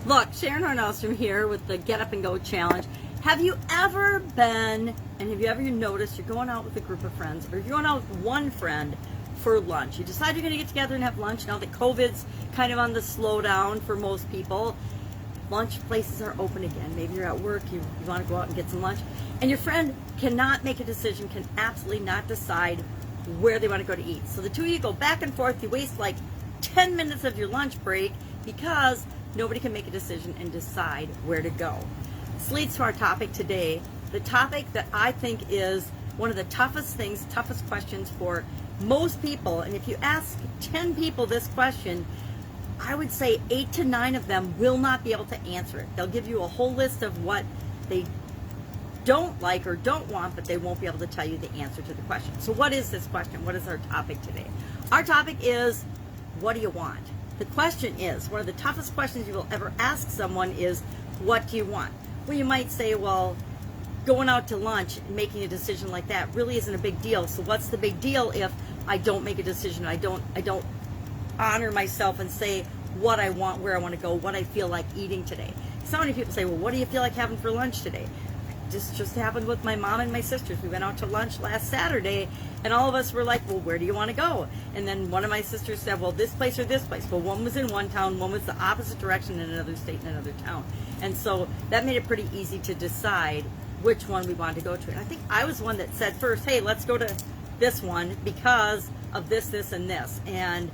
Look, Sharon Horne-Ellstrom here with the Get Up and Go Challenge. Have you ever been, and have you ever noticed you're going out with a group of friends, or you're going out with one friend for lunch? You decide you're going to get together and have lunch now that COVID's kind of on the slowdown for most people. Lunch places are open again. Maybe you're at work, you want to go out and get some lunch, and your friend cannot make a decision, can absolutely not decide where they want to go to eat. So the two of you go back and forth. You waste like 10 minutes of your lunch break because nobody can make a decision and decide where to go. This leads to our topic today, the topic that I think is one of the toughest things, toughest questions for most people. And if you ask 10 people this question, I would say 8 to 9 of them will not be able to answer it. They'll give you a whole list of what they don't like or don't want, but they won't be able to tell you the answer to the question. So what is this question? What is our topic today? Our topic is, what do you want? The question is, one of the toughest questions you will ever ask someone is, what do you want? Well, you might say, well, going out to lunch and making a decision like that really isn't a big deal. So what's the big deal if I don't make a decision? I don't honor myself and say what I want, where I want to go, what I feel like eating today. So many people say, well, what do you feel like having for lunch today? This just happened with my mom and my sisters. We went out to lunch last Saturday, and all of us were like, well, where do you want to go? And then one of my sisters said, well, this place or this place. Well, one was in one town, one was the opposite direction in another state, in another town. And so that made it pretty easy to decide which one we wanted to go to. And I think I was one that said first, hey, let's go to this one because of this, this, and this. And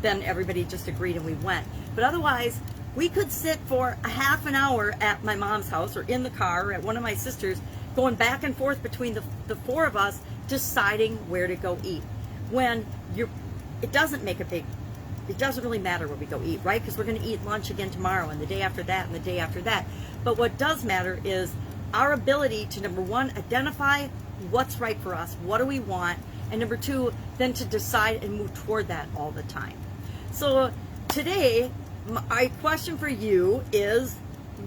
then everybody just agreed and we went. But otherwise, we could sit for a half an hour at my mom's house or in the car or at one of my sisters, going back and forth between the four of us, deciding where to go eat. When it doesn't really matter where we go eat, right? Because we're going to eat lunch again tomorrow and the day after that and the day after that. But what does matter is our ability to, number one, identify what's right for us, what do we want, and number two, then to decide and move toward that all the time. So today, my question for you is,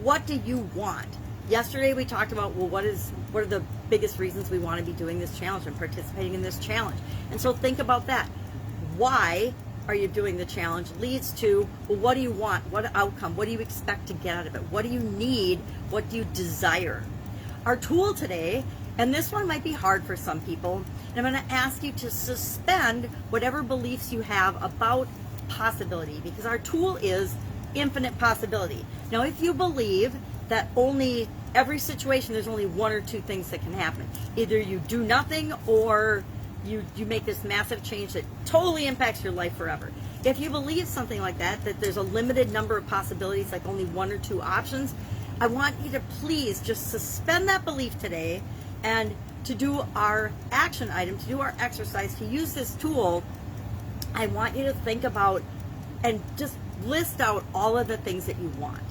what do you want? Yesterday we talked about, well, what are the biggest reasons we want to be doing this challenge and participating in this challenge? And so think about that. Why are you doing the challenge leads to, well, what do you want? What outcome? What do you expect to get out of it? What do you need? What do you desire? Our tool today, and this one might be hard for some people, and I'm going to ask you to suspend whatever beliefs you have about possibility, because our tool is infinite possibility. Now, if you believe that only every situation there's only one or two things that can happen, either you do nothing or you make this massive change that totally impacts your life forever. If you believe something like that there's a limited number of possibilities, like only one or two options, I want you to please just suspend that belief today, and to do our action item, to do our exercise, to use this tool, I want you to think about and just list out all of the things that you want.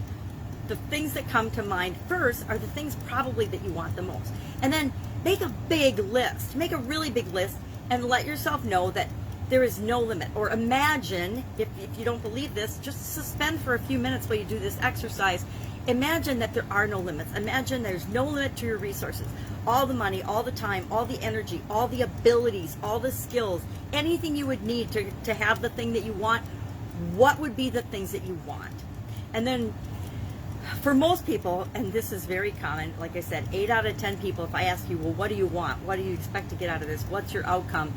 The things that come to mind first are the things probably that you want the most. And then make a big list, make a really big list, and let yourself know that there is no limit. Or imagine, if you don't believe this, just suspend for a few minutes while you do this exercise. Imagine that there are no limits. Imagine there's no limit to your resources. All the money, all the time, all the energy, all the abilities, all the skills, anything you would need to have the thing that you want. What would be the things that you want? And then for most people, and this is very common, like I said, 8 out of 10 people, if I ask you, well, what do you want? What do you expect to get out of this? What's your outcome?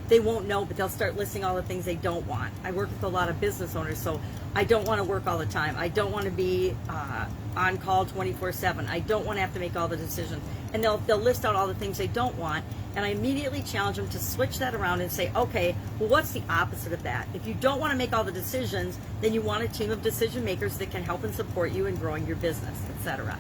They won't know, but they'll start listing all the things they don't want. I work with a lot of business owners, so I don't want to work all the time. I don't want to be on call 24/7. I don't want to have to make all the decisions. And they'll list out all the things they don't want, and I immediately challenge them to switch that around and say, okay, well, what's the opposite of that? If you don't want to make all the decisions, then you want a team of decision makers that can help and support you in growing your business, etc.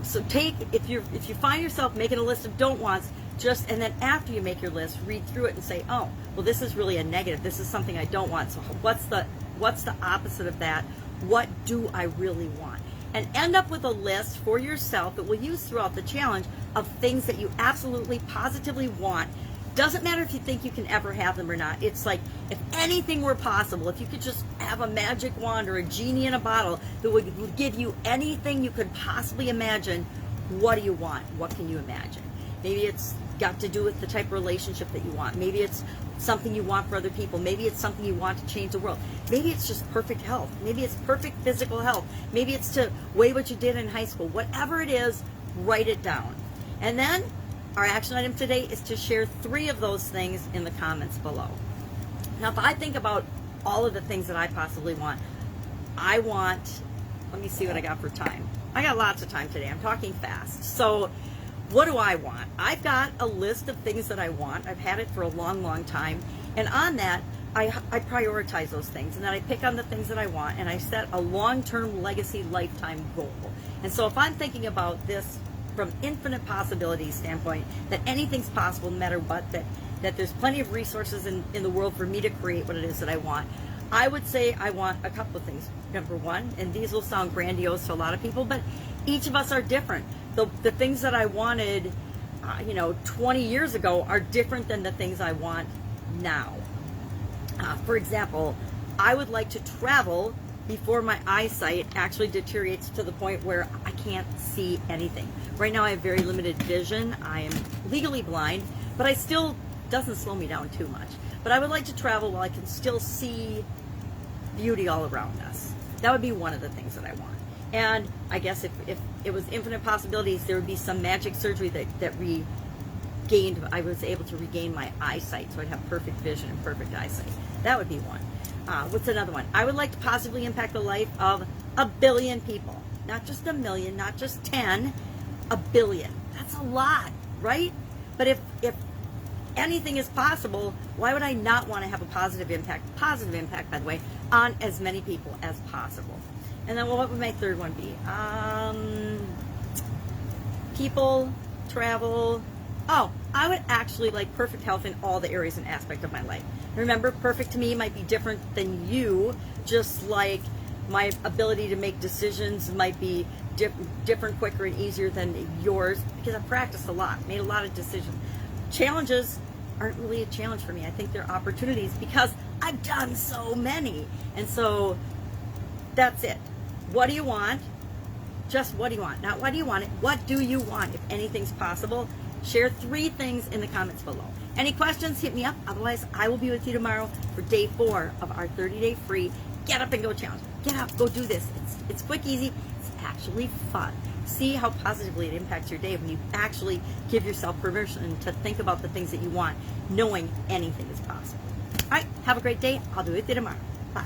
So if you find yourself making a list of don't wants, and then after you make your list, read through it and say, oh, well, this is really a negative. This is something I don't want. So what's the opposite of that? What do I really want? And end up with a list for yourself that we'll use throughout the challenge of things that you absolutely, positively want. Doesn't matter if you think you can ever have them or not. It's like, if anything were possible, if you could just have a magic wand or a genie in a bottle that would give you anything you could possibly imagine, what do you want? What can you imagine? Maybe it's got to do with the type of relationship that you want. Maybe it's something you want for other people. Maybe it's something you want to change the world. Maybe it's just perfect health. Maybe it's perfect physical health. Maybe it's to weigh what you did in high school. Whatever it is, write it down. And then our action item today is to share 3 of those things in the comments below. Now, if I think about all of the things that I possibly want, let me see what I got for time. I got lots of time today. I'm talking fast. So what do I want? I've got a list of things that I want. I've had it for a long, long time. And on that, I prioritize those things. And then I pick on the things that I want. And I set a long-term legacy lifetime goal. And so if I'm thinking about this from infinite possibilities standpoint, that anything's possible no matter what, that there's plenty of resources in the world for me to create what it is that I want, I would say I want a couple of things. Number one, and these will sound grandiose to a lot of people, but each of us are different. The things that I wanted, 20 years ago are different than the things I want now. For example, I would like to travel before my eyesight actually deteriorates to the point where I can't see anything. Right now I have very limited vision. I am legally blind, but I still doesn't slow me down too much. But I would like to travel while I can still see beauty all around us. That would be one of the things that I want. And I guess if it was infinite possibilities, there would be some magic surgery that I was able to regain my eyesight, so I'd have perfect vision and perfect eyesight. That would be one. What's another one? I would like to positively impact the life of 1 billion people. Not just 1 million, not just 10, 1 billion. That's a lot, right? But if anything is possible, why would I not want to have a positive impact, by the way, on as many people as possible? And then what would my third one be? People, travel. Oh, I would actually like perfect health in all the areas and aspects of my life. Remember, perfect to me might be different than you, just like my ability to make decisions might be different, quicker, and easier than yours, because I've practiced a lot, made a lot of decisions. Challenges aren't really a challenge for me. I think they're opportunities because I've done so many. And so that's it. What do you want? Just what do you want? Not what do you want it. What do you want? If anything's possible, share 3 things in the comments below. Any questions, hit me up. Otherwise, I will be with you tomorrow for day 4 of our 30-day free Get Up and Go challenge. Get up, go do this. It's quick, easy. It's actually fun. See how positively it impacts your day when you actually give yourself permission to think about the things that you want, knowing anything is possible. All right, have a great day. I'll be with you tomorrow. Bye.